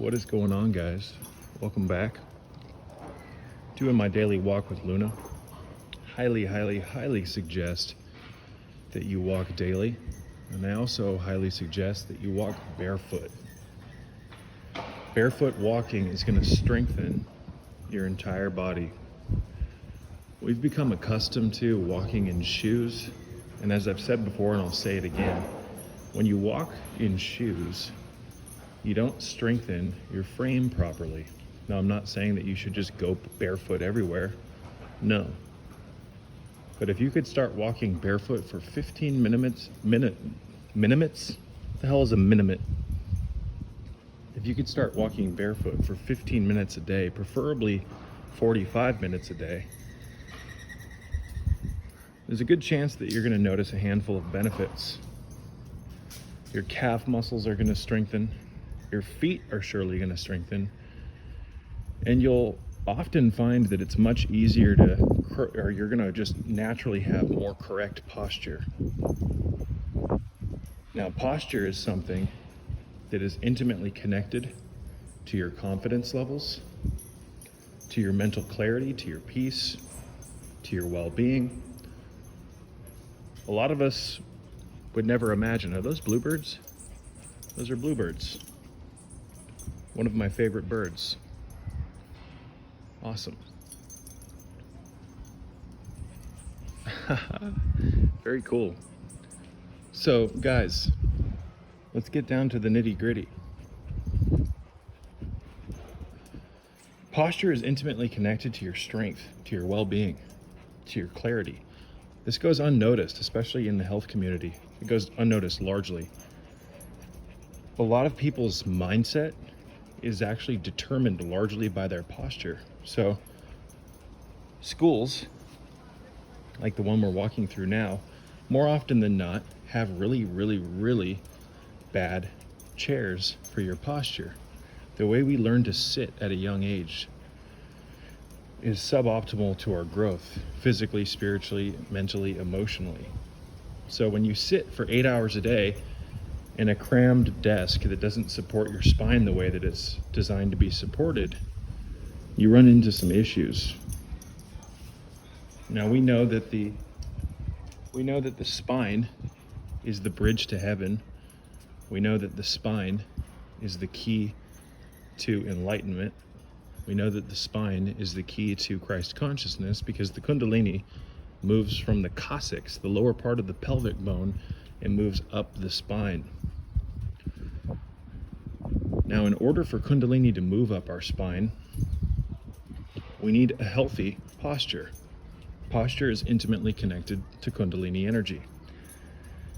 What is going on, guys? Welcome back. Doing my daily walk with Luna. Highly suggest that you walk daily. And I also highly suggest that you walk barefoot. Barefoot walking is going to strengthen your entire body. We've become accustomed to walking in shoes. And as I've said before, and I'll say it again, when you walk in shoes, you don't strengthen your frame properly. Now, I'm not saying that you should just go barefoot everywhere. No. But if you could start walking barefoot for 15 minutes? The hell is a minute? If you could start walking barefoot for 15 minutes a day, preferably 45 minutes a day, there's a good chance that you're going to notice a handful of benefits. Your calf muscles are going to strengthen. Your feet are surely going to strengthen. And you'll often find that it's much easier you're going to just naturally have more correct posture. Now, posture is something that is intimately connected to your confidence levels, to your mental clarity, to your peace, to your well-being. A lot of us would never imagine, are those bluebirds? Those are bluebirds. One of my favorite birds. Awesome. Very cool. So, guys, let's get down to the nitty-gritty. Posture is intimately connected to your strength, to your well-being, to your clarity. This goes unnoticed, especially in the health community. It goes unnoticed largely. A lot of people's mindset is actually determined largely by their posture. So schools, like the one we're walking through now, more often than not, have really bad chairs for your posture. The way we learn to sit at a young age is suboptimal to our growth, physically, spiritually, mentally, emotionally. So when you sit for 8 hours a day in a crammed desk that doesn't support your spine the way that it's designed to be supported, you run into some issues. Now we know that the spine is the bridge to heaven. We know that the spine is the key to enlightenment. We know that the spine is the key to Christ consciousness because the Kundalini moves from the coccyx, the lower part of the pelvic bone, and moves up the spine. Now, in order for Kundalini to move up our spine, we need a healthy posture. Posture is intimately connected to Kundalini energy.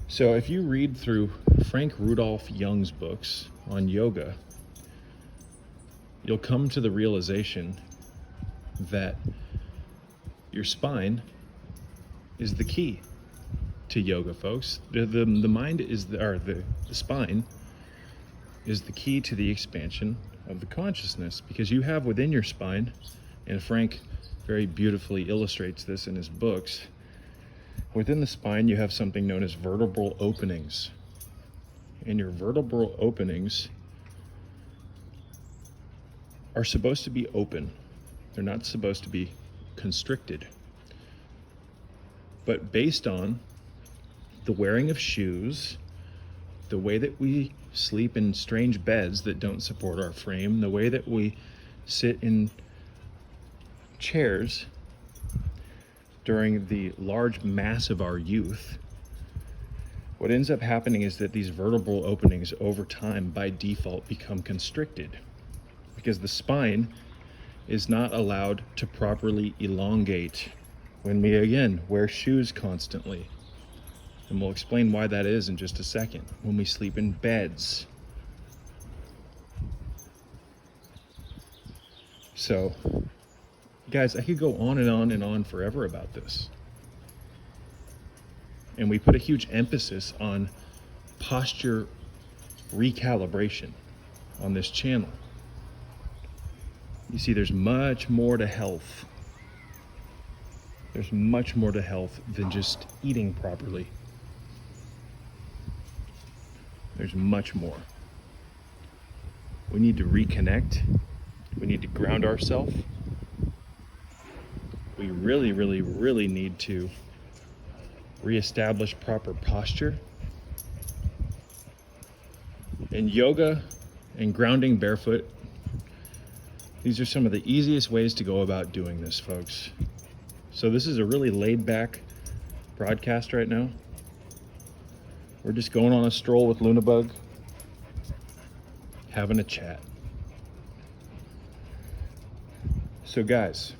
So if you read through Frank Rudolph Young's books on yoga, you'll come to the realization that your spine is the key to yoga, folks. The mind is the spine is the key to the expansion of the consciousness, because you have within your spine, and Frank very beautifully illustrates this in his books, within the spine you have something known as vertebral openings. And your vertebral openings are supposed to be open. They're not supposed to be constricted. But based on the wearing of shoes, the way that we sleep in strange beds that don't support our frame, the way that we sit in chairs during the large mass of our youth, what ends up happening is that these vertebral openings over time by default become constricted because the spine is not allowed to properly elongate when we, again, wear shoes constantly. And we'll explain why that is in just a second. When we sleep in beds. So, guys, I could go on and on forever about this. And we put a huge emphasis on posture recalibration on this channel. You see, there's much more to health. There's much more to health than just eating properly. There's much more. We need to reconnect. We need to ground ourselves. We really, really, really need to reestablish proper posture. And yoga and grounding barefoot, these are some of the easiest ways to go about doing this, folks. So this is a really laid back broadcast right now. We're just going on a stroll with Lunabug, having a chat. So guys,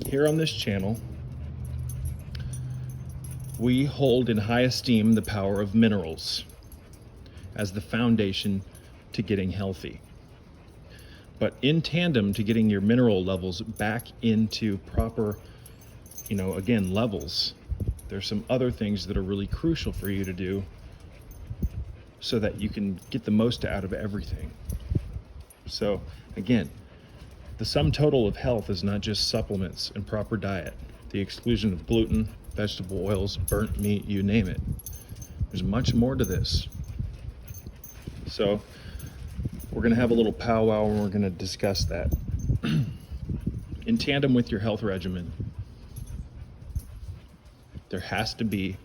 here on this channel, we hold in high esteem the power of minerals as the foundation to getting healthy. But in tandem to getting your mineral levels back into proper, again, levels, there's some other things that are really crucial for you to do so that you can get the most out of everything. So again, the sum total of health is not just supplements and proper diet, the exclusion of gluten, vegetable oils, burnt meat, you name it. There's much more to this. So we're going to have a little powwow and we're going to discuss that. In tandem with your health regimen, there has to be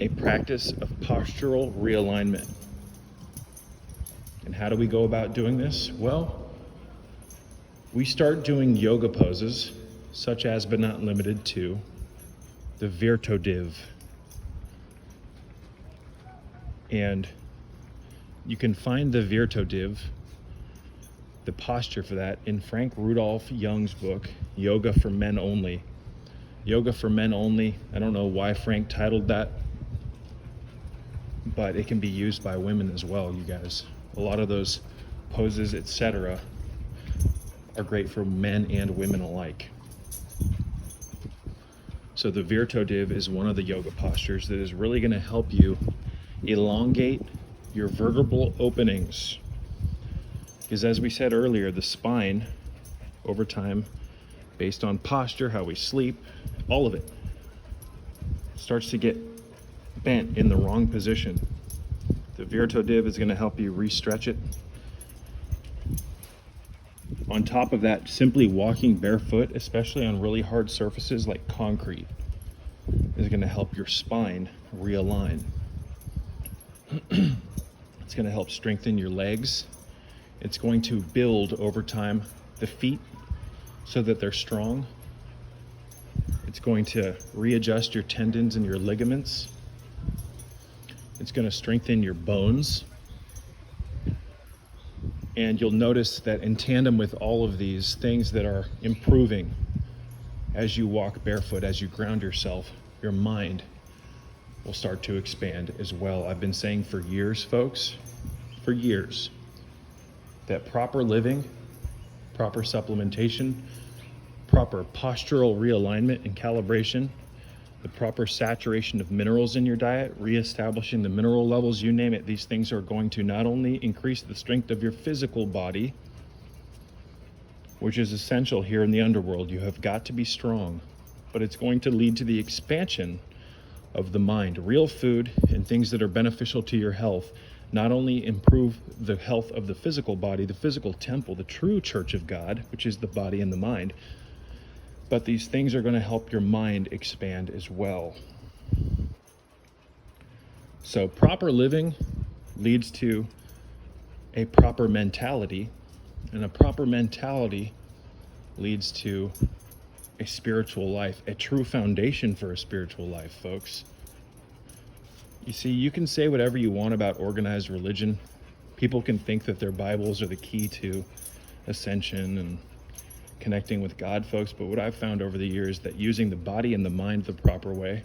a practice of postural realignment. And how do we go about doing this? Well, we start doing yoga poses, such as but not limited to the Virtodiv. And you can find the Virtodiv, the posture for that, in Frank Rudolph Young's book, Yoga for Men Only. Yoga for Men Only. I don't know why Frank titled that, but it can be used by women as well, you guys. A lot of those poses, etc., are great for men and women alike. So the Virtodiv is one of the yoga postures that is really going to help you elongate your vertebral openings. Because as we said earlier, the spine, over time, based on posture, how we sleep, all of it, starts to get bent in the wrong position. The Virtodiv is going to help you re-stretch it. On top of that, simply walking barefoot, especially on really hard surfaces like concrete, is going to help your spine realign. It's going to help strengthen your legs. It's going to build over time the feet so that they're strong. It's going to readjust your tendons and your ligaments. It's going to strengthen your bones. And you'll notice that in tandem with all of these things that are improving as you walk barefoot, as you ground yourself, your mind will start to expand as well. I've been saying for years, folks, for years, that proper living, proper supplementation, proper postural realignment and calibration, the proper saturation of minerals in your diet, reestablishing the mineral levels, you name it, these things are going to not only increase the strength of your physical body, which is essential here in the underworld. You have got to be strong, but it's going to lead to the expansion of the mind. Real food and things that are beneficial to your health not only improve the health of the physical body, the physical temple, the true church of God, which is the body and the mind, but these things are going to help your mind expand as well. So proper living leads to a proper mentality, and a proper mentality leads to a spiritual life, a true foundation for a spiritual life, folks. You see, you can say whatever you want about organized religion. People can think that their Bibles are the key to ascension and connecting with God, folks, but what I've found over the years that using the body and the mind the proper way,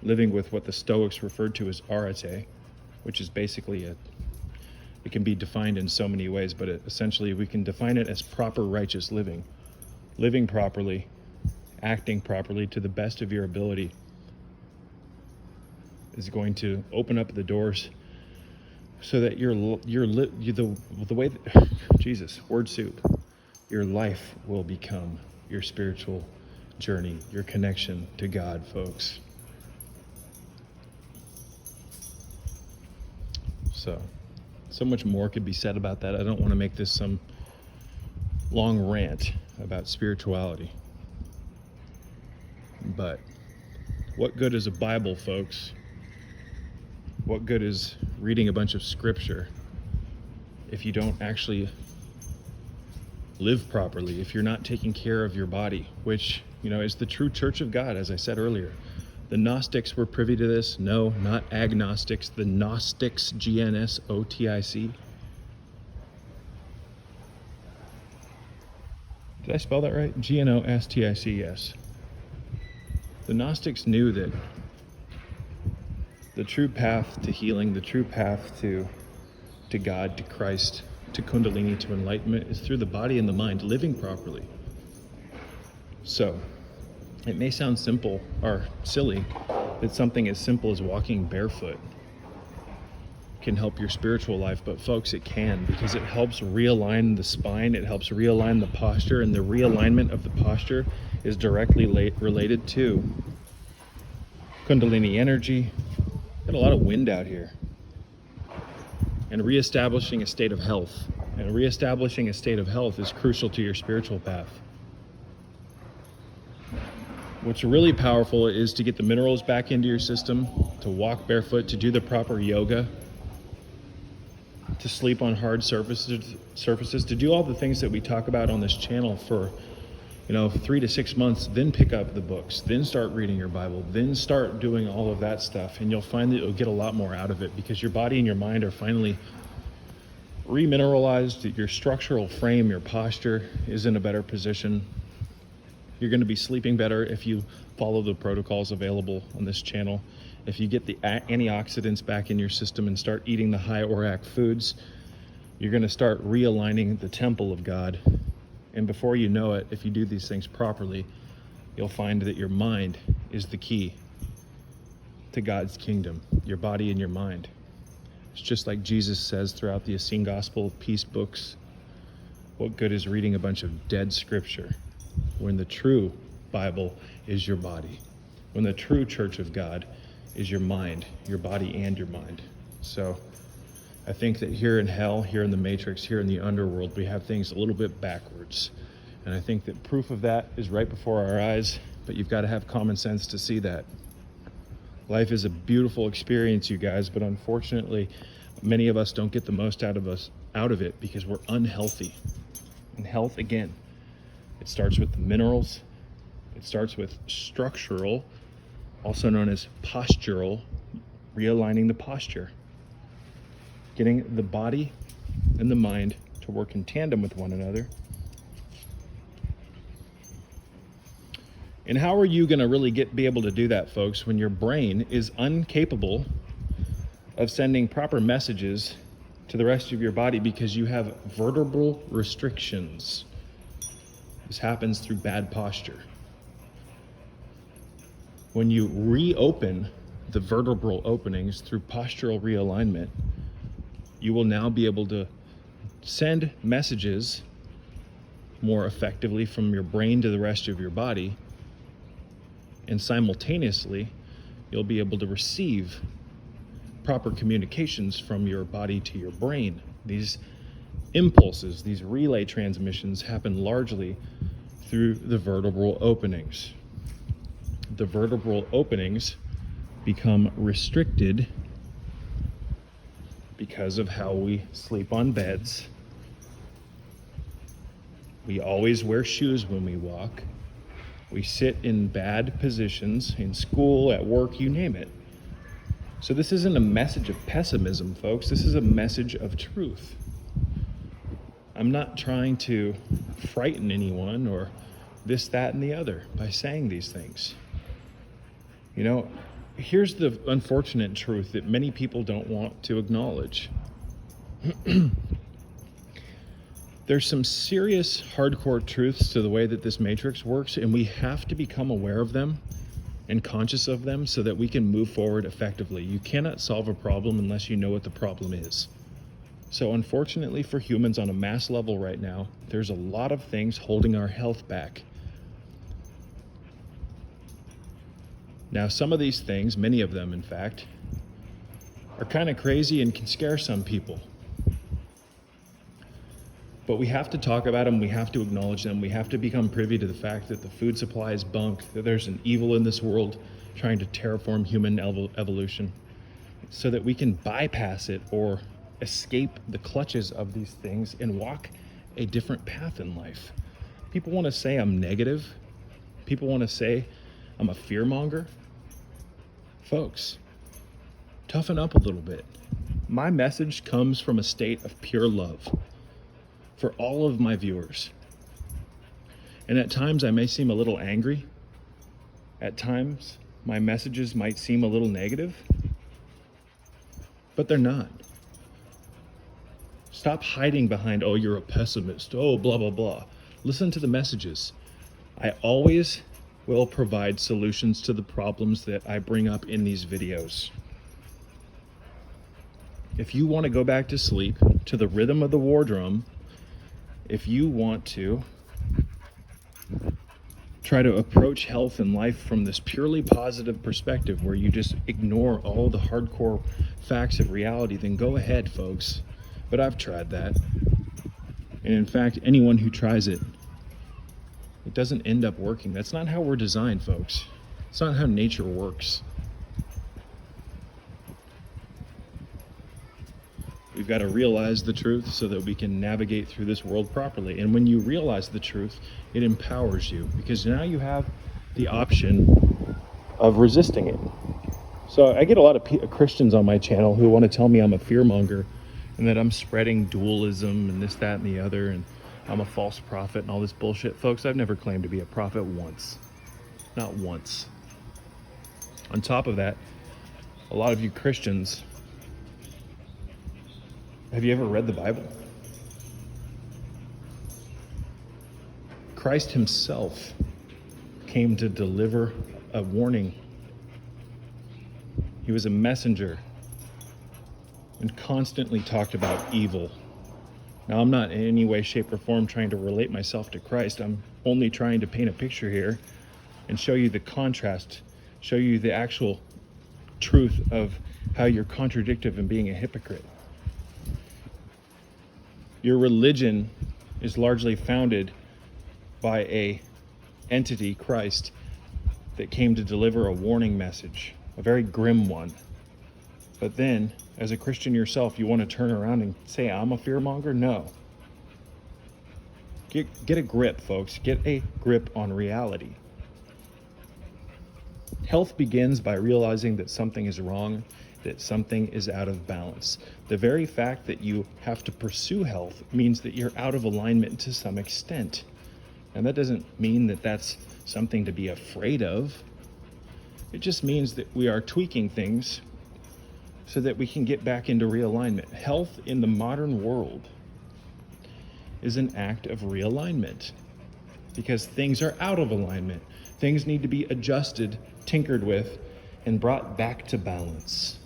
living with what the Stoics referred to as arete, which is basically it can be defined in so many ways, but essentially we can define it as proper righteous living. Living properly, acting properly to the best of your ability is going to open up the doors so that the way that, Jesus, word soup, your life will become your spiritual journey, your connection to God, folks. So much more could be said about that. I don't want to make this some long rant about spirituality. But what good is a Bible, folks? What good is reading a bunch of scripture if you don't actually live properly, if you're not taking care of your body, which, is the true church of God, as I said earlier. The Gnostics were privy to this. No, not agnostics. The Gnostics, Gnotic. Did I spell that right? Gnostic, yes. The Gnostics knew that the true path to healing, the true path to God, to Christ, to Kundalini, to enlightenment is through the body and the mind, living properly. So, it may sound simple or silly that something as simple as walking barefoot can help your spiritual life, but folks, it can, because it helps realign the spine, it helps realign the posture, and the realignment of the posture is directly related to Kundalini energy. Got a lot of wind out here. And reestablishing a state of health. And reestablishing a state of health is crucial to your spiritual path. What's really powerful is to get the minerals back into your system, to walk barefoot, to do the proper yoga, to sleep on hard surfaces, to do all the things that we talk about on this channel for 3 to 6 months, then pick up the books, then start reading your Bible, then start doing all of that stuff, and you'll find that you'll get a lot more out of it because your body and your mind are finally remineralized, your structural frame, your posture is in a better position. You're going to be sleeping better if you follow the protocols available on this channel. If you get the antioxidants back in your system and start eating the high ORAC foods, you're going to start realigning the temple of God. And before you know it, if you do these things properly, you'll find that your mind is the key to God's kingdom, your body and your mind. It's just like Jesus says throughout the Essene Gospel peace books, what good is reading a bunch of dead scripture when the true Bible is your body, when the true church of God is your mind, your body and your mind. So I think that here in hell, here in the matrix, here in the underworld, we have things a little bit backwards. And I think that proof of that is right before our eyes, but you've got to have common sense to see that. Life is a beautiful experience, you guys, but unfortunately, many of us don't get the most out of it because we're unhealthy. And health, again, it starts with the minerals, it starts with structural, also known as postural, realigning the posture. Getting the body and the mind to work in tandem with one another. And how are you going to really be able to do that, folks, when your brain is incapable of sending proper messages to the rest of your body because you have vertebral restrictions? This happens through bad posture. When you reopen the vertebral openings through postural realignment, you will now be able to send messages more effectively from your brain to the rest of your body, and simultaneously you'll be able to receive proper communications from your body to your brain. These impulses, these relay transmissions happen largely through the vertebral openings. The vertebral openings become restricted because of how we sleep on beds. We always wear shoes when we walk. We sit in bad positions in school, at work, you name it. So this isn't a message of pessimism, folks. This is a message of truth. I'm not trying to frighten anyone or this, that, and the other by saying these things. Here's the unfortunate truth that many people don't want to acknowledge. There's some serious hardcore truths to the way that this matrix works, and we have to become aware of them and conscious of them so that we can move forward effectively. You cannot solve a problem unless you know what the problem is. So unfortunately for humans on a mass level right now, there's a lot of things holding our health back. Now, some of these things, many of them in fact, are kind of crazy and can scare some people. But we have to talk about them, we have to acknowledge them, we have to become privy to the fact that the food supply is bunk, that there's an evil in this world trying to terraform human evolution, so that we can bypass it or escape the clutches of these things and walk a different path in life. People want to say I'm negative. People want to say I'm a fearmonger. Folks, toughen up a little bit. My message comes from a state of pure love for all of my viewers. And at times I may seem a little angry. At times my messages might seem a little negative, but they're not. Stop hiding behind, oh, you're a pessimist, oh, blah, blah, blah. Listen to the messages. I always will provide solutions to the problems that I bring up in these videos. If you want to go back to sleep to the rhythm of the war drum, if you want to try to approach health and life from this purely positive perspective where you just ignore all the hardcore facts of reality, then go ahead, folks. But I've tried that. And in fact, anyone who tries it, it doesn't end up working. That's not how we're designed, folks. It's not how nature works. We've got to realize the truth so that we can navigate through this world properly. And when you realize the truth, it empowers you, because now you have the option of resisting it. So I get a lot of Christians on my channel who want to tell me I'm a fearmonger and that I'm spreading dualism and this, that, and the other, and I'm a false prophet and all this bullshit. Folks, I've never claimed to be a prophet once. Not once. On top of that, a lot of you Christians, have you ever read the Bible? Christ himself came to deliver a warning. He was a messenger and constantly talked about evil. Now, I'm not in any way, shape, or form trying to relate myself to Christ. I'm only trying to paint a picture here and show you the contrast, show you the actual truth of how you're contradictive and being a hypocrite. Your religion is largely founded by a entity, Christ, that came to deliver a warning message, a very grim one. But then, as a Christian yourself, you want to turn around and say, I'm a fearmonger? No. Get a grip, folks. Get a grip on reality. Health begins by realizing that something is wrong, that something is out of balance. The very fact that you have to pursue health means that you're out of alignment to some extent. And that doesn't mean that that's something to be afraid of. It just means that we are tweaking things so that we can get back into realignment. Health in the modern world is an act of realignment because things are out of alignment. Things need to be adjusted, tinkered with, and brought back to balance.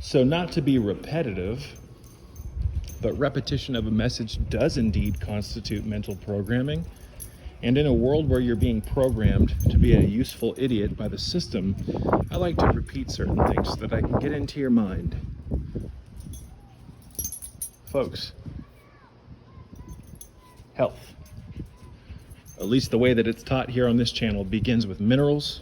So not to be repetitive, but repetition of a message does indeed constitute mental programming. And in a world where you're being programmed to be a useful idiot by the system, I like to repeat certain things so that I can get into your mind. Folks, health, at least the way that it's taught here on this channel, begins with minerals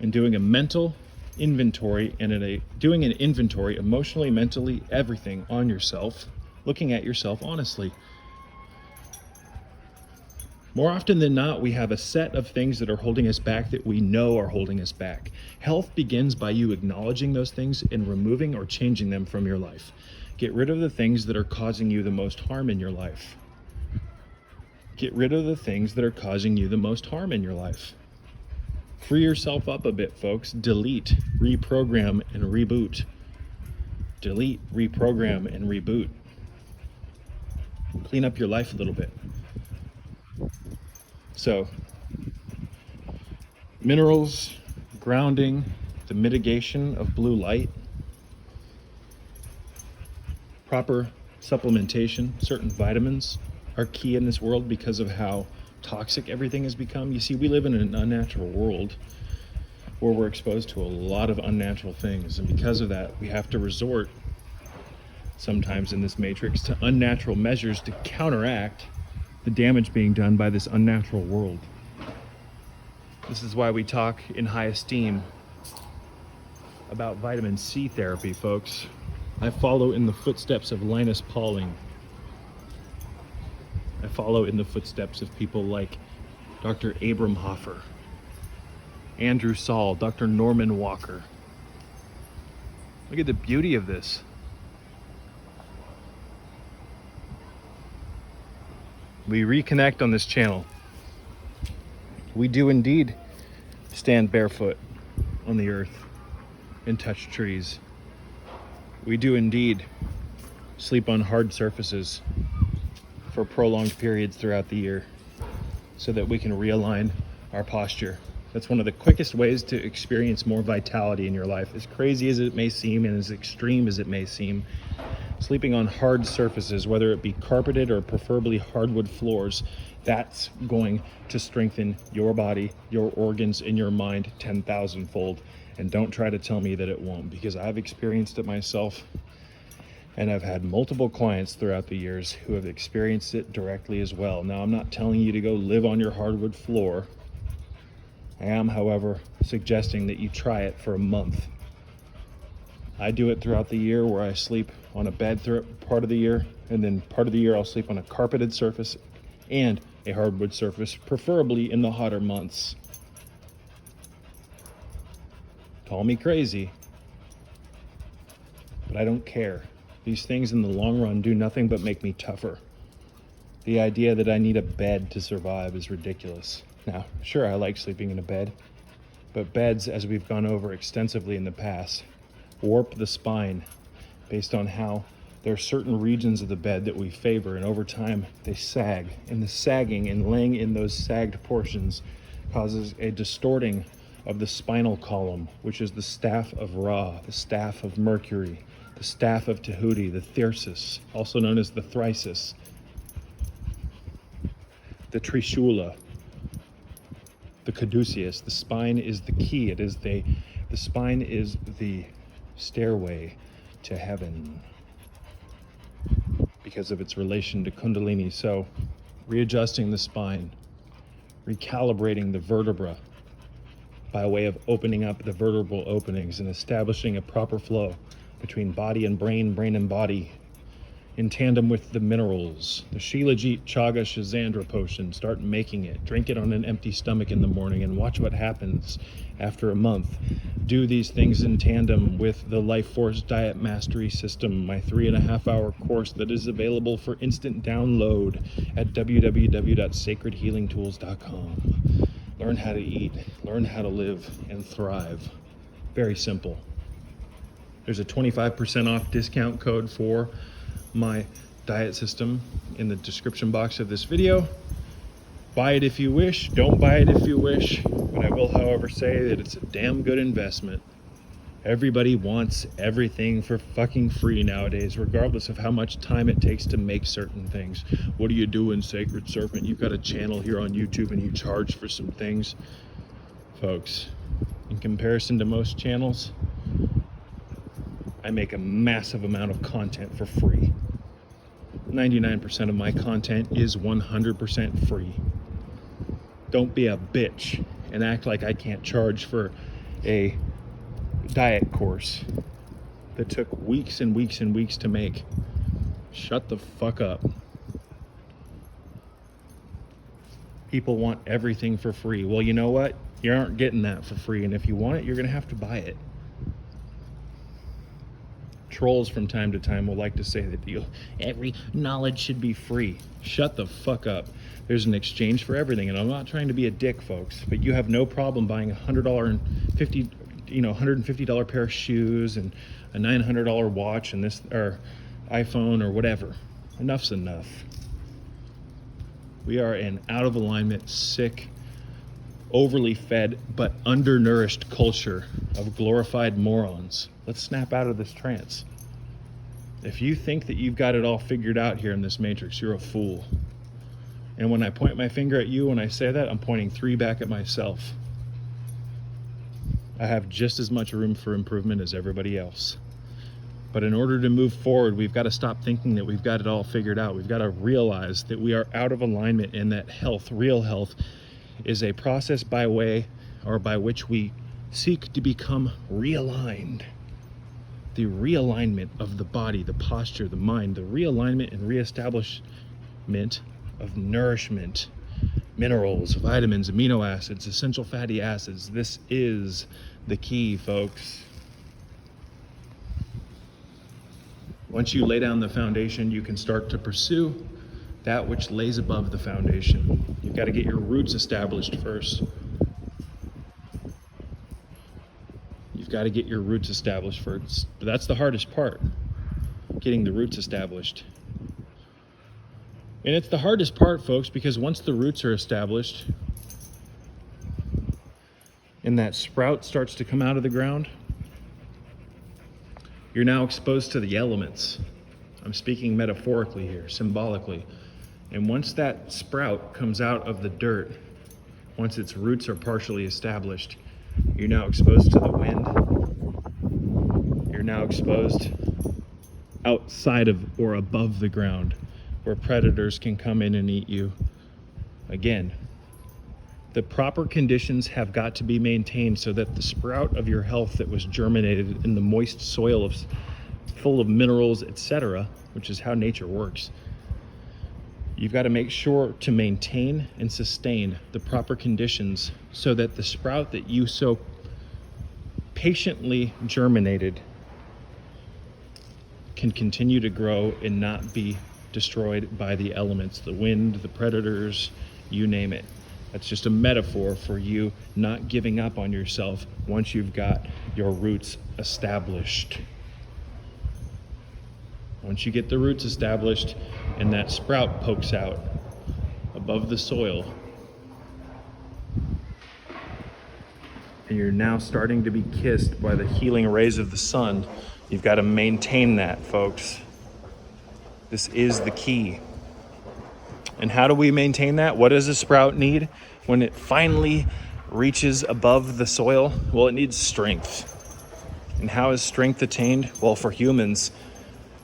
and doing a mental inventory and doing an inventory emotionally, mentally, everything on yourself, looking at yourself honestly. More often than not, we have a set of things that are holding us back that we know are holding us back. Health begins by you acknowledging those things and removing or changing them from your life. Get rid of the things that are causing you the most harm in your life. Get rid of the things that are causing you the most harm in your life. Free yourself up a bit, folks. Delete, reprogram, and reboot. Delete, reprogram, and reboot. Clean up your life a little bit. So, minerals, grounding, the mitigation of blue light, proper supplementation, certain vitamins are key in this world because of how toxic everything has become. You see, we live in an unnatural world where we're exposed to a lot of unnatural things. And because of that, we have to resort sometimes in this matrix to unnatural measures to counteract the damage being done by this unnatural world. This is why we talk in high esteem about vitamin C therapy, folks. I follow in the footsteps of Linus Pauling. I follow in the footsteps of people like Dr. Abram Hoffer, Andrew Saul, Dr. Norman Walker. Look at the beauty of this. We reconnect on this channel. We do indeed stand barefoot on the earth and touch trees. We do indeed sleep on hard surfaces for prolonged periods throughout the year so that we can realign our posture. That's one of the quickest ways to experience more vitality in your life. As crazy as it may seem and as extreme as it may seem, sleeping on hard surfaces, whether it be carpeted or preferably hardwood floors, that's going to strengthen your body, your organs, and your mind 10,000-fold. And don't try to tell me that it won't, because I've experienced it myself, and I've had multiple clients throughout the years who have experienced it directly as well. Now, I'm not telling you to go live on your hardwood floor. I am, however, suggesting that you try it for a month. I do it throughout the year where I sleep on a bed part of the year, and then part of the year I'll sleep on a carpeted surface and a hardwood surface, preferably in the hotter months. Call me crazy, but I don't care. These things in the long run do nothing but make me tougher. The idea that I need a bed to survive is ridiculous. Now, sure, I like sleeping in a bed, but beds, as we've gone over extensively in the past, warp the spine based on how there are certain regions of the bed that we favor, and over time they sag, and the sagging and laying in those sagged portions causes a distorting of the spinal column, which is the staff of Ra, the staff of Mercury, the staff of Tahuti, the thyrsus, also known as the thrysus, the trishula, the caduceus. The spine is the key. The spine is the stairway to heaven because of its relation to Kundalini. So readjusting the spine, recalibrating the vertebra by way of opening up the vertebral openings and establishing a proper flow between body and brain, brain and body, in tandem with the minerals. The Shilajit Chaga Shazandra potion, start making it. Drink it on an empty stomach in the morning and watch what happens after a month. Do these things in tandem with the Life Force Diet Mastery System, my 3.5-hour course that is available for instant download at www.sacredhealingtools.com. Learn how to eat, learn how to live and thrive. Very simple. There's a 25% off discount code for my diet system in the description box of this video. Buy it if you wish, don't buy it if you wish, but I will, however, say that it's a damn good investment. Everybody wants everything for fucking free nowadays, regardless of how much time it takes to make certain things. What are you doing, Sacred Serpent? You've got a channel here on YouTube and you charge for some things. Folks, in comparison to most channels, I make a massive amount of content for free. 99% of my content is 100% free. Don't be a bitch and act like I can't charge for a diet course that took weeks and weeks and weeks to make. Shut the fuck up. People want everything for free. Well, you know what? You aren't getting that for free, and if you want it, you're gonna have to buy it. Trolls from time to time will like to say that every knowledge should be free. Shut the fuck up. There's an exchange for everything, and I'm not trying to be a dick, folks, but you have no problem buying $150 pair of shoes and a $900 watch and this or iPhone or whatever. Enough's enough. We are an out of alignment, sick, overly fed, but undernourished culture of glorified morons. Let's snap out of this trance. If you think that you've got it all figured out here in this matrix, you're a fool. And when I point my finger at you, when I say that, I'm pointing 3 back at myself. I have just as much room for improvement as everybody else. But in order to move forward, we've got to stop thinking that we've got it all figured out. We've got to realize that we are out of alignment, and that health, real health, is a process by which we seek to become realigned. The realignment of the body, the posture, the mind, the realignment and reestablishment of nourishment, minerals, vitamins, amino acids, essential fatty acids. This is the key, folks. Once you lay down the foundation, you can start to pursue that which lays above the foundation. You've got to get your roots established first. You've got to get your roots established first. But that's the hardest part, getting the roots established. And it's the hardest part, folks, because once the roots are established and that sprout starts to come out of the ground, you're now exposed to the elements. I'm speaking metaphorically here, symbolically. And once that sprout comes out of the dirt, once its roots are partially established, you're now exposed to the wind. You're now exposed outside of or above the ground, where predators can come in and eat you. Again, the proper conditions have got to be maintained so that the sprout of your health that was germinated in the moist soil full of minerals, etc., which is how nature works, you've got to make sure to maintain and sustain the proper conditions so that the sprout that you so patiently germinated can continue to grow and not be destroyed by the elements, the wind, the predators, you name it. That's just a metaphor for you not giving up on yourself once you've got your roots established. Once you get the roots established and that sprout pokes out above the soil, and you're now starting to be kissed by the healing rays of the sun, you've got to maintain that, folks. This is the key. And how do we maintain that? What does a sprout need when it finally reaches above the soil? Well, it needs strength. And how is strength attained? Well, for humans,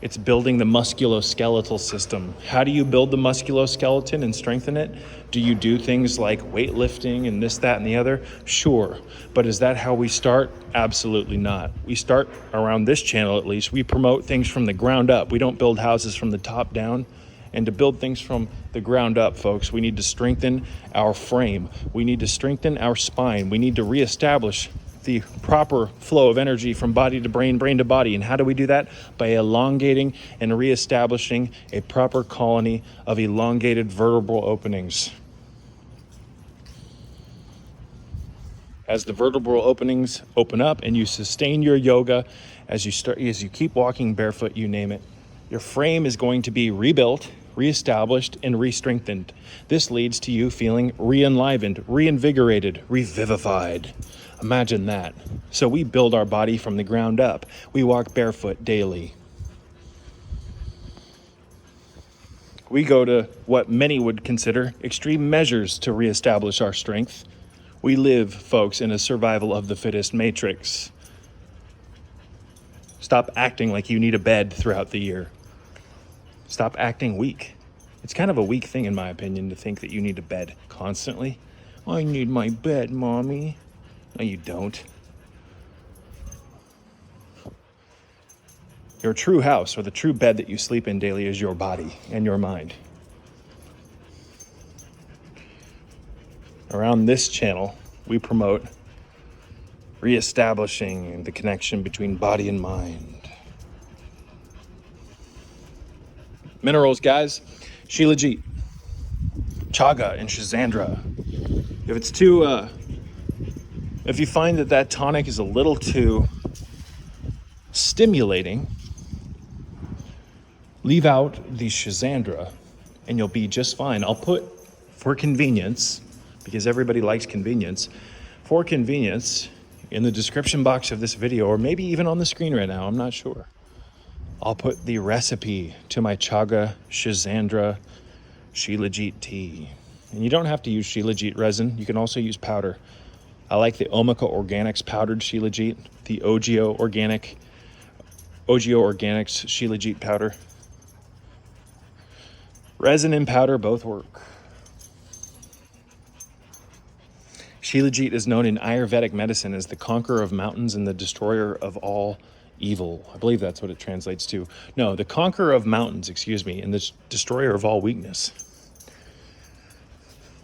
it's building the musculoskeletal system. How do you build the musculoskeleton and strengthen it? Do you do things like weightlifting and this, that, and the other? Sure. But is that how we start? Absolutely not. We start, around this channel at least, we promote things from the ground up. We don't build houses from the top down. And to build things from the ground up, folks, we need to strengthen our frame. We need to strengthen our spine. We need to reestablish the proper flow of energy from body to brain, brain to body. And how do we do that? By elongating and reestablishing a proper colony of elongated vertebral openings. As the vertebral openings open up and you sustain your yoga, as you keep walking barefoot, you name it, your frame is going to be rebuilt, reestablished, and re-strengthened. This leads to you feeling re-enlivened, reinvigorated, revivified. Imagine that. So we build our body from the ground up. We walk barefoot daily. We go to what many would consider extreme measures to reestablish our strength. We live, folks, in a survival of the fittest matrix. Stop acting like you need a bed throughout the year. Stop acting weak. It's kind of a weak thing, in my opinion, to think that you need a bed constantly. I need my bed, Mommy. No, you don't. Your true house, or the true bed that you sleep in daily, is your body and your mind. Around this channel, we promote reestablishing the connection between body and mind. Minerals, guys: Shilajit, Chaga, and Schisandra. If you find that tonic is a little too stimulating, leave out the Schisandra and you'll be just fine. I'll put, for convenience, because everybody likes convenience, for convenience, in the description box of this video, or maybe even on the screen right now, I'm not sure, I'll put the recipe to my Chaga, Schisandra, Shilajit tea. And you don't have to use Shilajit resin. You can also use powder. I like the Omega Organics powdered Shilajit, the OGO Organics Shilajit powder. Resin and powder both work. Shilajit is known in Ayurvedic medicine as the conqueror of mountains and the destroyer of all evil. I believe that's what it translates to. No, the conqueror of mountains, and the destroyer of all weakness.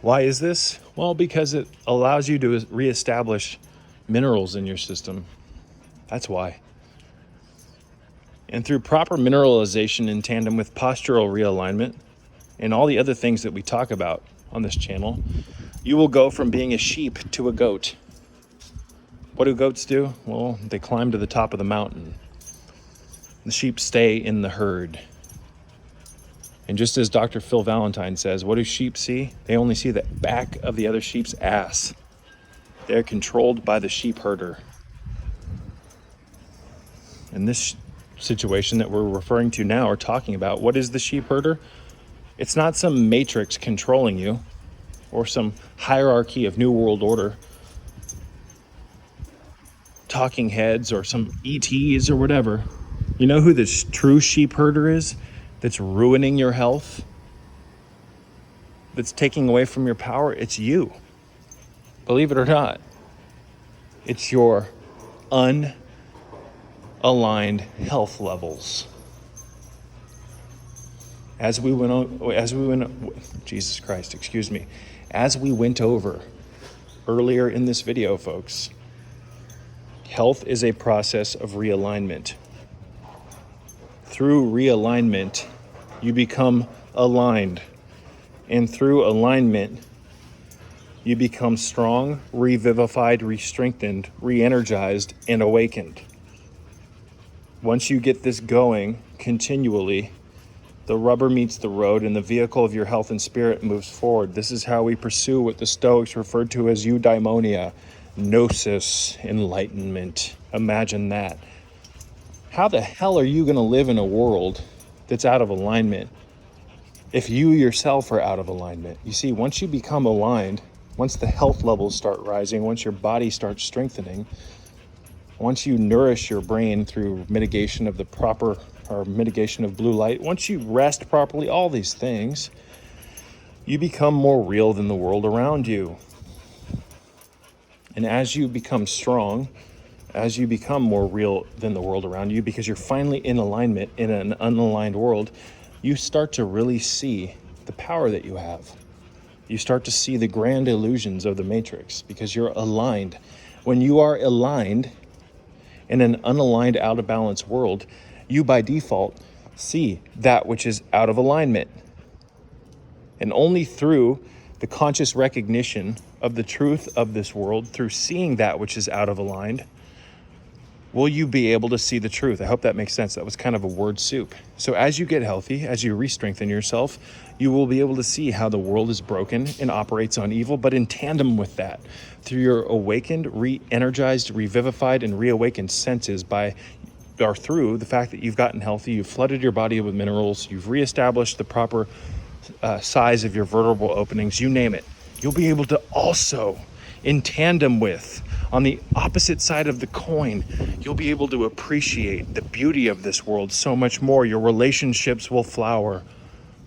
Why is this? Well, because it allows you to reestablish minerals in your system. That's why. And through proper mineralization in tandem with postural realignment and all the other things that we talk about on this channel, you will go from being a sheep to a goat. What do goats do? Well, they climb to the top of the mountain. The sheep stay in the herd. And just as Dr. Phil Valentine says, what do sheep see? They only see the back of the other sheep's ass. They're controlled by the sheep herder. In this situation that we're referring to now or talking about, what is the sheep herder? It's not some matrix controlling you or some hierarchy of New World Order, talking heads or some ETs or whatever. You know who this true sheep herder is that's ruining your health, that's taking away from your power? It's you. Believe it or not, it's your unaligned health levels. As we went over earlier in this video, folks, health is a process of realignment. Through realignment, you become aligned. And through alignment, you become strong, revivified, re-strengthened, re-energized, and awakened. Once you get this going continually, the rubber meets the road and the vehicle of your health and spirit moves forward. This is how we pursue what the Stoics referred to as eudaimonia, gnosis, enlightenment. Imagine that. How the hell are you going to live in a world that's out of alignment if you yourself are out of alignment? You see, once you become aligned, once the health levels start rising, once your body starts strengthening, once you nourish your brain through mitigation of mitigation of blue light, once you rest properly, all these things, you become more real than the world around you. And as you become strong, as you become more real than the world around you, because you're finally in alignment in an unaligned world, you start to really see the power that you have. You start to see the grand illusions of the matrix because you're aligned. When you are aligned in an unaligned, out of balance world, you by default see that which is out of alignment. And only through the conscious recognition of the truth of this world, through seeing that which is out of aligned, will you be able to see the truth. I hope that makes sense. That was kind of a word soup. So as you get healthy, as you re-strengthen yourself, you will be able to see how the world is broken and operates on evil, but in tandem with that, through your awakened, re-energized, revivified, and reawakened senses through the fact that you've gotten healthy, you've flooded your body with minerals, you've reestablished the proper size of your vertebral openings, you name it. You'll be able to also, in tandem with, on the opposite side of the coin, you'll be able to appreciate the beauty of this world so much more. Your relationships will flower.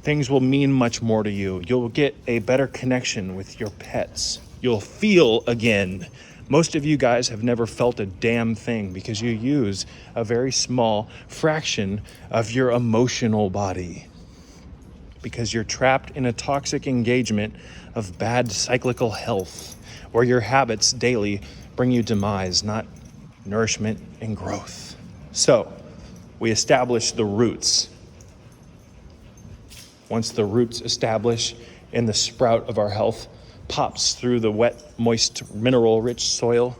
Things will mean much more to you. You'll get a better connection with your pets. You'll feel again. Most of you guys have never felt a damn thing because you use a very small fraction of your emotional body, because you're trapped in a toxic engagement of bad cyclical health, where your habits daily bring you demise, not nourishment and growth. So we establish the roots. Once the roots establish and the sprout of our health pops through the wet, moist, mineral-rich soil,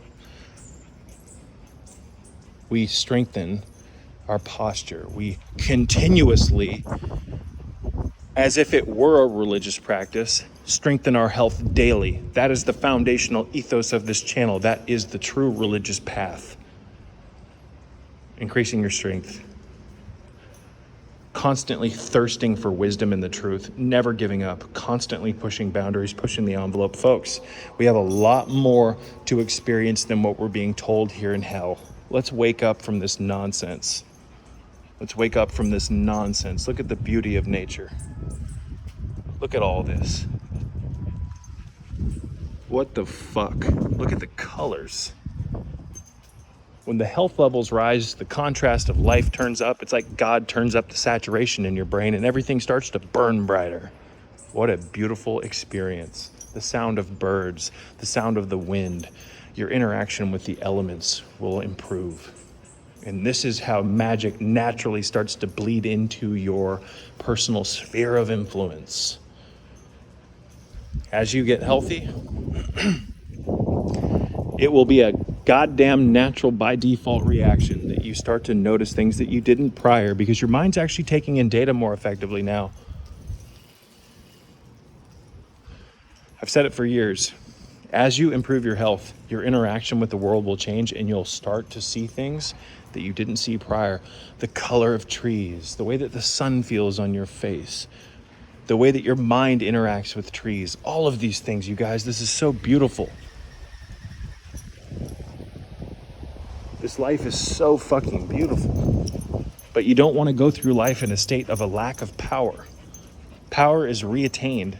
we strengthen our posture. We continuously, as if it were a religious practice, strengthen our health daily. That is the foundational ethos of this channel. That is the true religious path. Increasing your strength, constantly thirsting for wisdom and the truth, never giving up, constantly pushing boundaries, pushing the envelope. Folks, we have a lot more to experience than what we're being told here in hell. Let's wake up from this nonsense. Let's wake up from this nonsense. Look at the beauty of nature. Look at all this. What the fuck? Look at the colors. When the health levels rise, the contrast of life turns up. It's like God turns up the saturation in your brain and everything starts to burn brighter. What a beautiful experience. The sound of birds, the sound of the wind, your interaction with the elements will improve. And this is how magic naturally starts to bleed into your personal sphere of influence. As you get healthy, it will be a goddamn natural by default reaction that you start to notice things that you didn't prior because your mind's actually taking in data more effectively now. I've said it for years. As you improve your health, your interaction with the world will change and you'll start to see things that you didn't see prior. The color of trees, the way that the sun feels on your face, the way that your mind interacts with trees, all of these things, you guys, this is so beautiful. This life is so fucking beautiful. But you don't want to go through life in a state of a lack of power. Power is reattained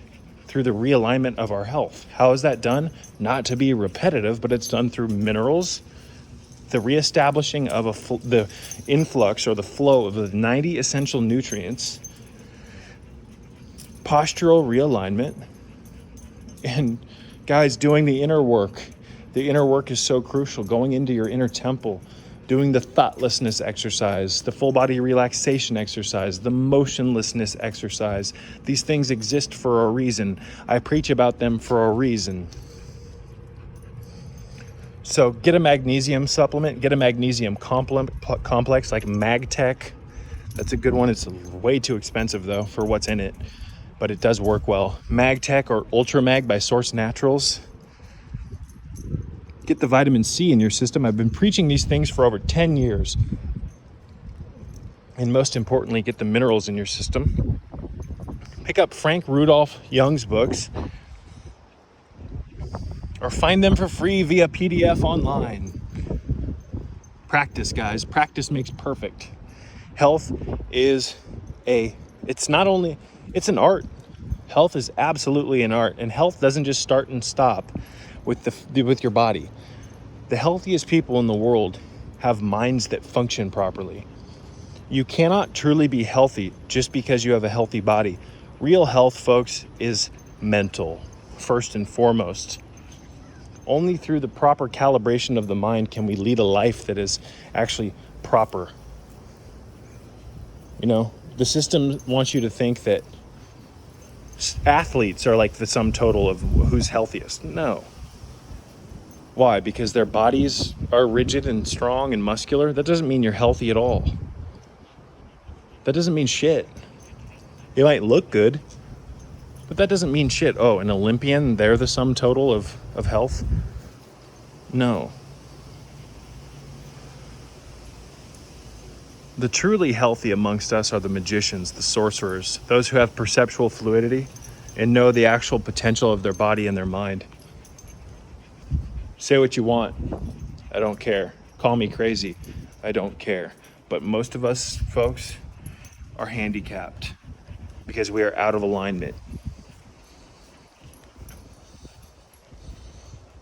through the realignment of our health. How is that done? Not to be repetitive, but it's done through minerals, the reestablishing of the influx or the flow of the 90 essential nutrients, postural realignment, and guys, doing the inner work. The inner work is so crucial. Going into your inner temple, doing the thoughtlessness exercise, the full body relaxation exercise, the motionlessness exercise. These things exist for a reason. I preach about them for a reason. So get a magnesium supplement, get a magnesium complex like MagTech. That's a good one. It's way too expensive though for what's in it, but it does work well. MagTech or UltraMag by Source Naturals. Get the vitamin C in your system. I've been preaching these things for over 10 years. And most importantly, get the minerals in your system. Pick up Frank Rudolph Young's books or find them for free via PDF online. Practice, guys. Practice makes perfect. Health is it's an art. Health is absolutely an art, and health doesn't just start and stop with your body. The healthiest people in the world have minds that function properly. You cannot truly be healthy just because you have a healthy body. Real health, folks, is mental, first and foremost. Only through the proper calibration of the mind can we lead a life that is actually proper. You know, the system wants you to think that athletes are like the sum total of who's healthiest. No. Why? Because their bodies are rigid and strong and muscular? That doesn't mean you're healthy at all. That doesn't mean shit. You might look good, but that doesn't mean shit. Oh, an Olympian, they're the sum total of health? No. The truly healthy amongst us are the magicians, the sorcerers, those who have perceptual fluidity and know the actual potential of their body and their mind. Say what you want. I don't care. Call me crazy. I don't care. But most of us, folks, are handicapped because we are out of alignment.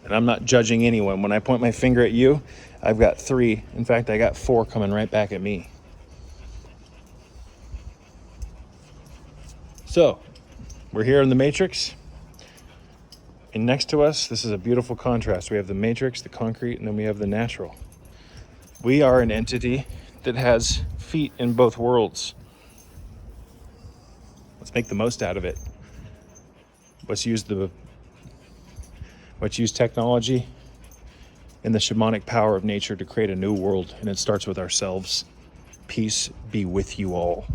And I'm not judging anyone. When I point my finger at you, I've got 3. In fact, I got 4 coming right back at me. So, we're here in the Matrix. And next to us, this is a beautiful contrast. We have the matrix, the concrete, and then we have the natural. We are an entity that has feet in both worlds. Let's make the most out of it. Let's use technology and the shamanic power of nature to create a new world, and it starts with ourselves. Peace be with you all.